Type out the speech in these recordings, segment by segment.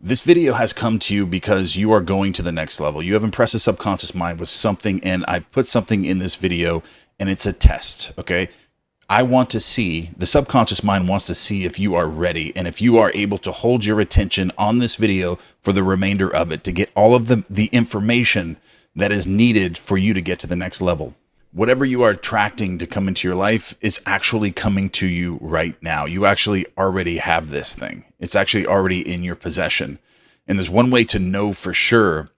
This video has come to you because you are going to the next level. You have impressed the subconscious mind with something, and I've put something in this video, and it's a test, okay? I want to see, the subconscious mind wants to see if you are ready and if you are able to hold your attention on this video for the remainder of it to get all of the information that is needed for you to get to the next level. Whatever you are attracting to come into your life is actually coming to you right now. You actually already have this thing. It's actually already in your possession. And there's one way to know for sure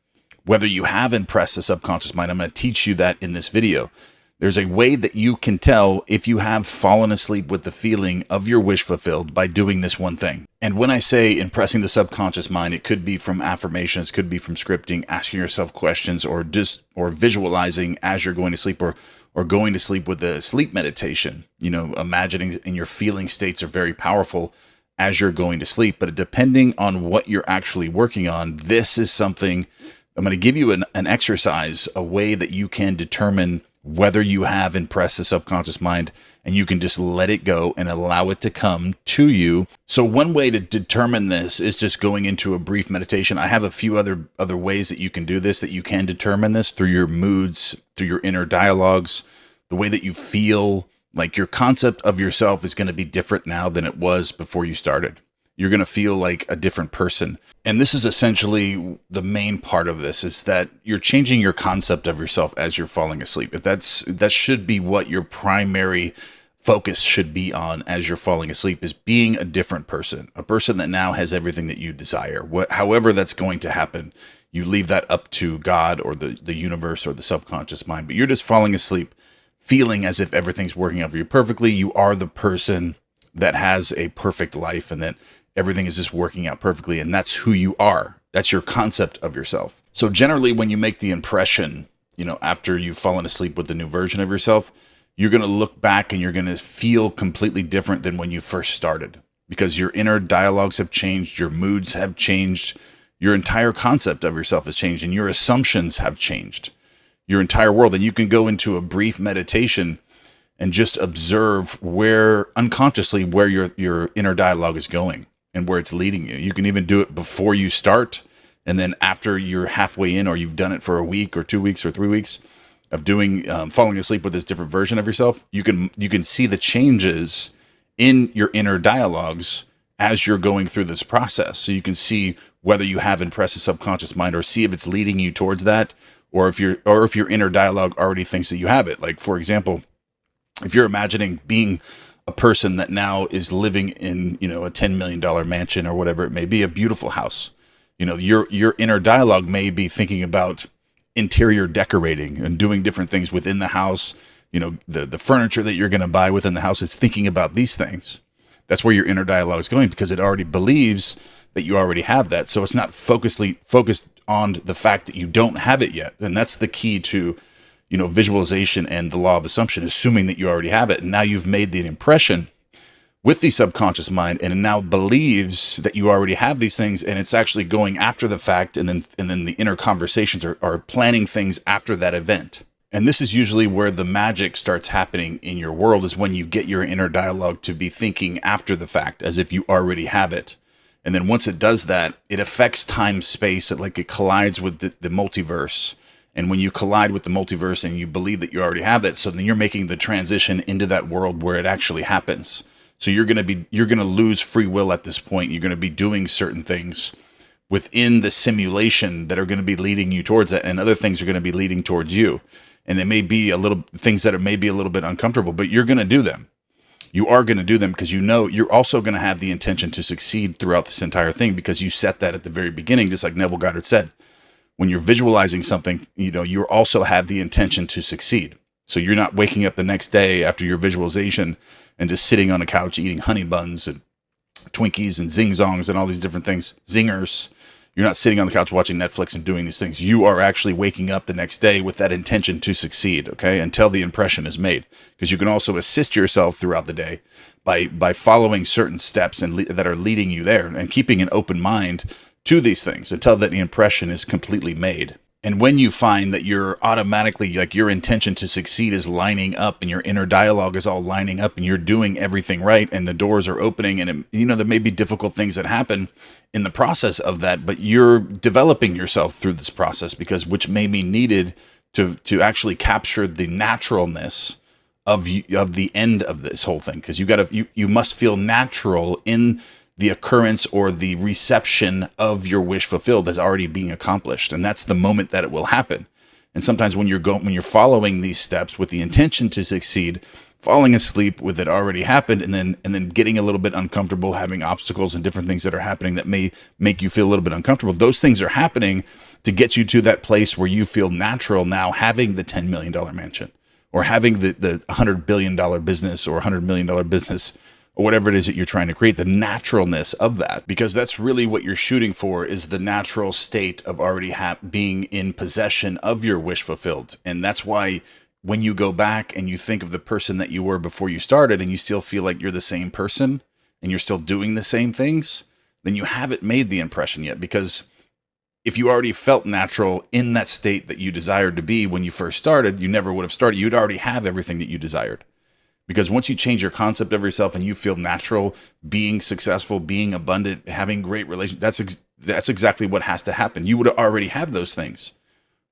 whether you have impressed the subconscious mind. I'm going to teach you that in this video. There's a way that you can tell if you have fallen asleep with the feeling of your wish fulfilled by doing this one thing. And when I say impressing the subconscious mind, it could be from affirmations, could be from scripting, asking yourself questions, or visualizing as you're going to sleep, or going to sleep with a sleep meditation. You know, imagining and your feeling states are very powerful as you're going to sleep. But depending on what you're actually working on, this is something I'm going to give you an exercise, a way that you can determine whether you have impressed the subconscious mind, and you can just let it go and allow it to come to you. So one way to determine this is just going into a brief meditation. I have a few other ways that you can do this, that you can determine this through your moods, through your inner dialogues, the way that you feel. Like, your concept of yourself is going to be different now than it was before you started. You're going to feel like a different person. And this is essentially the main part of this, is that you're changing your concept of yourself as you're falling asleep. If that should be what your primary focus should be on as you're falling asleep, is being a different person, a person that now has everything that you desire. However that's going to happen, you leave that up to God or the universe or the subconscious mind. But you're just falling asleep, feeling as if everything's working out for you perfectly. You are the person that has a perfect life, and that everything is just working out perfectly, and that's who you are. That's your concept of yourself. So generally, when you make the impression, after you've fallen asleep with the new version of yourself, you're going to look back and you're going to feel completely different than when you first started, because your inner dialogues have changed, your moods have changed, your entire concept of yourself has changed, and your assumptions have changed, your entire world. And you can go into a brief meditation and just observe unconsciously where your inner dialogue is going and where it's leading you. You can even do it before you start, and then after you're halfway in, or you've done it for a week or 2 weeks or 3 weeks of doing falling asleep with this different version of yourself. You can see the changes in your inner dialogues as you're going through this process. So you can see whether you have impressed the subconscious mind, or see if it's leading you towards that, or if your inner dialogue already thinks that you have it. Like, for example, if you're imagining being a person that now is living in, a $10 million mansion or whatever it may be, a beautiful house, your inner dialogue may be thinking about interior decorating and doing different things within the house. The furniture that you're going to buy within the house, it's thinking about these things. That's where your inner dialogue is going, because it already believes that you already have that. So it's not focused on the fact that you don't have it yet. And that's the key to visualization and the law of assumption, assuming that you already have it. And now you've made the impression with the subconscious mind, and it now believes that you already have these things, and it's actually going after the fact, and then the inner conversations are planning things after that event. And this is usually where the magic starts happening in your world, is when you get your inner dialogue to be thinking after the fact, as if you already have it. And then once it does that, it affects time, space, it collides with the multiverse. And when you collide with the multiverse and you believe that you already have that, so then you're making the transition into that world where it actually happens. So you're going to lose free will at this point. You're going to be doing certain things within the simulation that are going to be leading you towards that, and other things are going to be leading towards you. And they may be things that are maybe a little bit uncomfortable, but you're going to do them. You are going to do them because you're also going to have the intention to succeed throughout this entire thing, because you set that at the very beginning, just like Neville Goddard said. When you're visualizing something, you also have the intention to succeed. So you're not waking up the next day after your visualization and just sitting on a couch eating honey buns and Twinkies and Zing Zongs and all these different things, zingers. You're not sitting on the couch watching Netflix and doing these things. You are actually waking up the next day with that intention to succeed, okay, until the impression is made. Because you can also assist yourself throughout the day by following certain steps that are leading you there, and keeping an open mind to these things until that the impression is completely made. And when you find that you're automatically, like, your intention to succeed is lining up and your inner dialogue is all lining up and you're doing everything right and the doors are opening, and there may be difficult things that happen in the process of that, but you're developing yourself through this process, because which may be needed to actually capture the naturalness of the end of this whole thing, because you must feel natural in the occurrence or the reception of your wish fulfilled as already being accomplished, and that's the moment that it will happen. And sometimes when you're following these steps with the intention to succeed, falling asleep with it already happened, and then getting a little bit uncomfortable, having obstacles and different things that are happening that may make you feel a little bit uncomfortable. Those things are happening to get you to that place where you feel natural now, having the $10 million mansion, or having the $100 billion business, or $100 million business, or whatever it is that you're trying to create, the naturalness of that. Because that's really what you're shooting for, is the natural state of already being in possession of your wish fulfilled. And that's why when you go back and you think of the person that you were before you started, and you still feel like you're the same person and you're still doing the same things, then you haven't made the impression yet. Because if you already felt natural in that state that you desired to be when you first started, you never would have started. You'd already have everything that you desired. Because once you change your concept of yourself and you feel natural, being successful, being abundant, having great relations, that's exactly what has to happen. You would already have those things.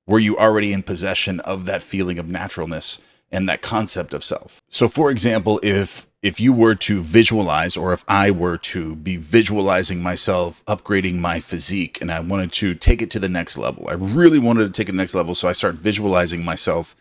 Were you already in possession of that feeling of naturalness and that concept of self? So for example, if you were to visualize, or if I were to be visualizing myself upgrading my physique, and I wanted to take it to the next level, I really wanted to take it to the next level. So I start visualizing myself,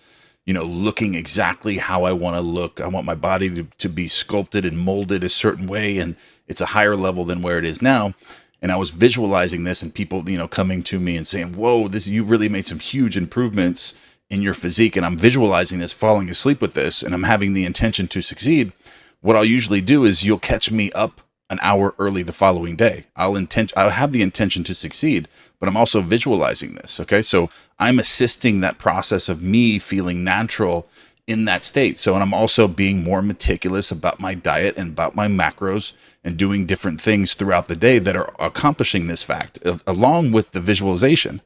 looking exactly how I want to look. I want my body to be sculpted and molded a certain way, and it's a higher level than where it is now. And I was visualizing this, and people, coming to me and saying, whoa, you really made some huge improvements in your physique. And I'm visualizing this, falling asleep with this, and I'm having the intention to succeed. What I'll usually do is you'll catch me up an hour early the following day. I'll have the intention to succeed, but I'm also visualizing this. Okay. So I'm assisting that process of me feeling natural in that state. So, and I'm also being more meticulous about my diet and about my macros, and doing different things throughout the day that are accomplishing this fact, along with the visualization.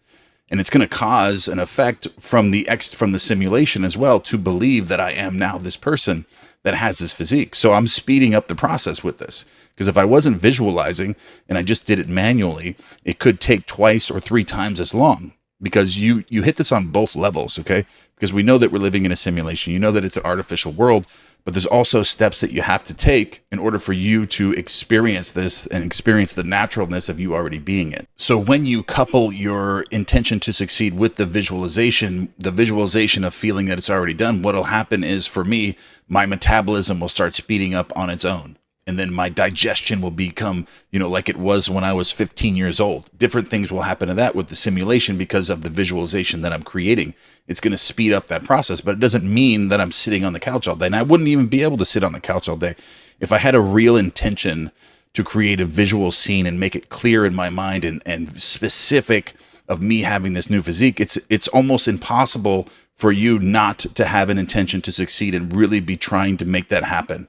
And it's going to cause an effect from the simulation as well, to believe that I am now this person that has this physique. So I'm speeding up the process with this. Because if I wasn't visualizing and I just did it manually, it could take 2 or 3 times as long. Because you hit this on both levels, okay? Because we know that we're living in a simulation. You know that it's an artificial world, but there's also steps that you have to take in order for you to experience this and experience the naturalness of you already being it. So when you couple your intention to succeed with the visualization of feeling that it's already done, what'll happen is, for me, my metabolism will start speeding up on its own. And then my digestion will become, like it was when I was 15 years old. Different things will happen to that with the simulation because of the visualization that I'm creating. It's going to speed up that process, but it doesn't mean that I'm sitting on the couch all day. And I wouldn't even be able to sit on the couch all day if I had a real intention to create a visual scene and make it clear in my mind and specific of me having this new physique. It's almost impossible for you not to have an intention to succeed and really be trying to make that happen.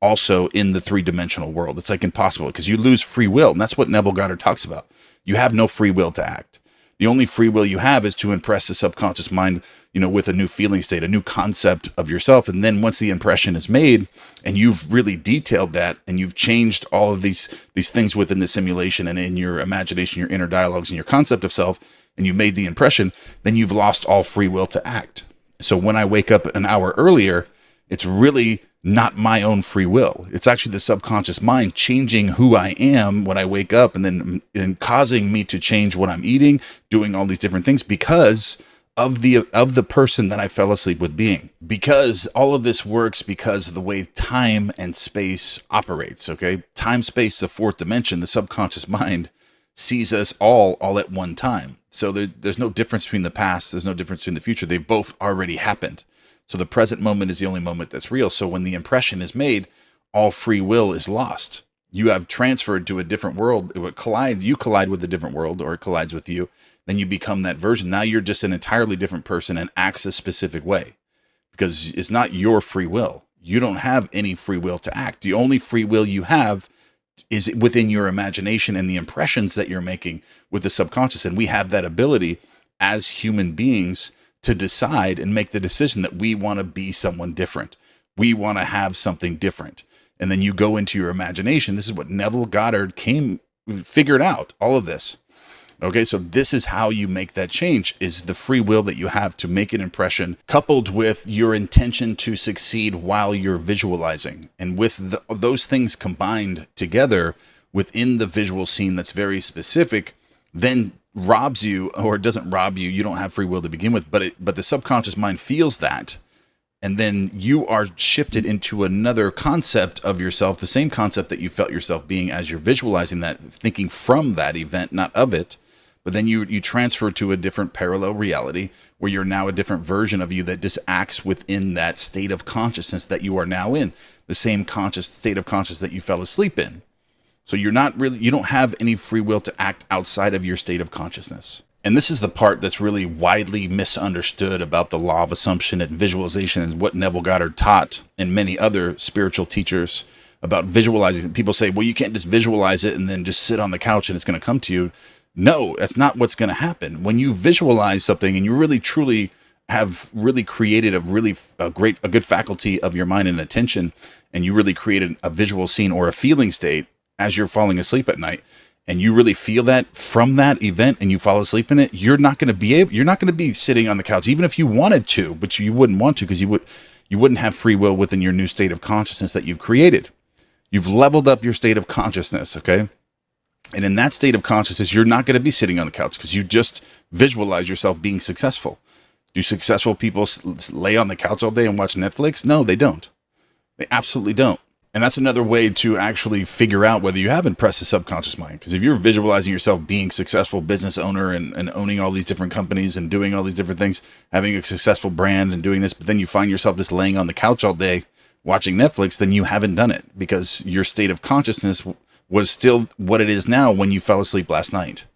Also in the 3-dimensional world, it's like impossible, because you lose free will. And that's what Neville Goddard talks about. You have no free will to act. The only free will you have is to impress the subconscious mind, with a new feeling state, a new concept of yourself. And then once the impression is made and you've really detailed that, and you've changed all of these things within the simulation and in your imagination, your inner dialogues and your concept of self, and you made the impression, then you've lost all free will to act. So when I wake up an hour earlier, it's really not my own free will. It's actually the subconscious mind changing who I am when I wake up, and causing me to change what I'm eating, doing all these different things because of the person that I fell asleep with being. Because all of this works because of the way time and space operates, okay? Time, space, the 4th dimension, the subconscious mind sees us all at one time. So there's no difference between the past, there's no difference between the future. They've both already happened. So the present moment is the only moment that's real. So when the impression is made, all free will is lost. You have transferred to a different world. You collide with a different world, or it collides with you. Then you become that version. Now you're just an entirely different person and acts a specific way, because it's not your free will. You don't have any free will to act. The only free will you have is within your imagination and the impressions that you're making with the subconscious. And we have that ability as human beings to decide and make the decision that we want to be someone different. We want to have something different. And then you go into your imagination. This is what Neville Goddard figured out, all of this. Okay, so this is how you make that change, is the free will that you have to make an impression, coupled with your intention to succeed while you're visualizing. And with those things combined together within the visual scene that's very specific, then robs you, or doesn't rob you. You don't have free will to begin with, but the subconscious mind feels that. And then you are shifted into another concept of yourself, the same concept that you felt yourself being as you're visualizing that, thinking from that event, not of it. But then you transfer to a different parallel reality where you're now a different version of you that just acts within that state of consciousness that you are now in, the same conscious state of consciousness that you fell asleep in. So you don't have any free will to act outside of your state of consciousness. And this is the part that's really widely misunderstood about the law of assumption and visualization, and what Neville Goddard taught and many other spiritual teachers about visualizing. People say, well, you can't just visualize it and then just sit on the couch and it's going to come to you. No, that's not what's going to happen. When you visualize something and you really truly have really created a good faculty of your mind and attention, and you really created a visual scene or a feeling state as you're falling asleep at night, and you really feel that from that event and you fall asleep in it, you're not going to be sitting on the couch, even if you wanted to, but you wouldn't want to, because you wouldn't have free will within your new state of consciousness that you've created. You've leveled up your state of consciousness, okay? And in that state of consciousness, you're not going to be sitting on the couch because you just visualize yourself being successful. Do successful people lay on the couch all day and watch Netflix? No, they don't. They absolutely don't. And that's another way to actually figure out whether you have impressed the subconscious mind. Because if you're visualizing yourself being successful business owner and owning all these different companies and doing all these different things, having a successful brand and doing this, but then you find yourself just laying on the couch all day watching Netflix, then you haven't done it, because your state of consciousness was still what it is now when you fell asleep last night.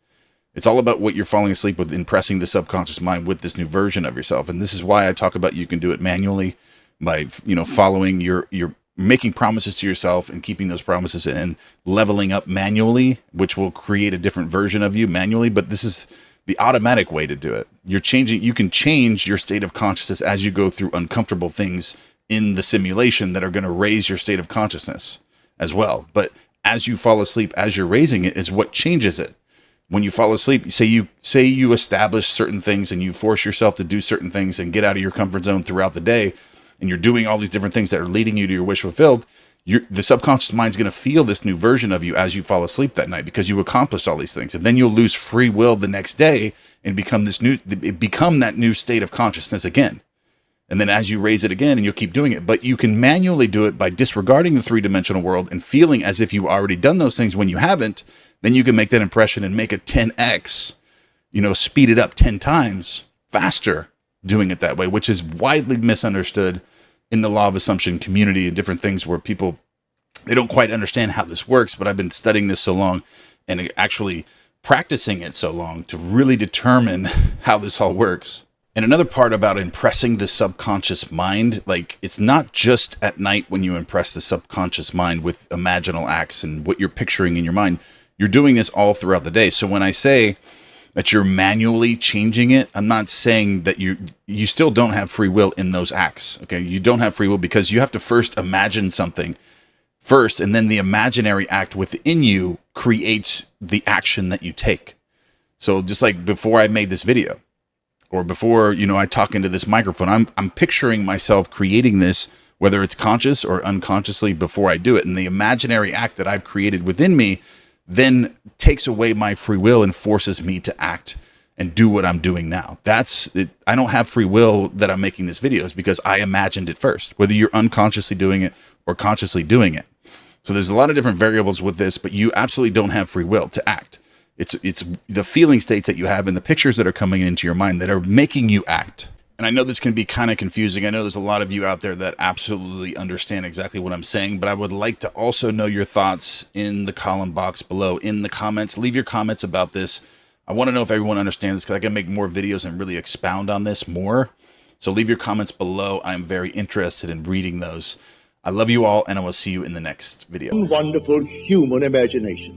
It's all about what you're falling asleep with, impressing the subconscious mind with this new version of yourself. And this is why I talk about you can do it manually by, following your making promises to yourself and keeping those promises and leveling up manually, which will create a different version of you manually. But this is the automatic way to do it. You can change your state of consciousness as you go through uncomfortable things in the simulation that are going to raise your state of consciousness as well. But as you fall asleep, as you're raising it, is what changes it. When you fall asleep, say you establish certain things and you force yourself to do certain things and get out of your comfort zone throughout the day, and you're doing all these different things that are leading you to your wish fulfilled, the subconscious mind's going to feel this new version of you as you fall asleep that night, because you accomplished all these things. And then you'll lose free will the next day and become that new state of consciousness again. And then as you raise it again, and you'll keep doing it, but you can manually do it by disregarding the three-dimensional world and feeling as if you've already done those things when you haven't. Then you can make that impression and make it 10x, speed it up 10 times faster doing it that way, which is widely misunderstood in the law of assumption community and different things where people, they don't quite understand how this works. But I've been studying this so long and actually practicing it so long to really determine how this all works. And another part about impressing the subconscious mind, like, it's not just at night when you impress the subconscious mind with imaginal acts and what you're picturing in your mind. You're doing this all throughout the day. So when I say that you're manually changing it, I'm not saying that you still don't have free will in those acts. Okay, you don't have free will because you have to first imagine something first, and then the imaginary act within you creates the action that you take. So just like before I made this video, or before, I talk into this microphone, I'm picturing myself creating this, whether it's conscious or unconsciously, before I do it. And the imaginary act that I've created within me then takes away my free will and forces me to act and do what I'm doing now. That's it. I don't have free will that I'm making this video, is because I imagined it first, whether you're unconsciously doing it or consciously doing it. So there's a lot of different variables with this, but you absolutely don't have free will to act. It's the feeling states that you have and the pictures that are coming into your mind that are making you act. And I know this can be kind of confusing. I know there's a lot of you out there that absolutely understand exactly what I'm saying, but I would like to also know your thoughts in the column box below, in the comments. Leave your comments about this. I want to know if everyone understands this, because I can make more videos and really expound on this more. So leave your comments below. I'm very interested in reading those. I love you all, and I will see you in the next video. Wonderful human imagination.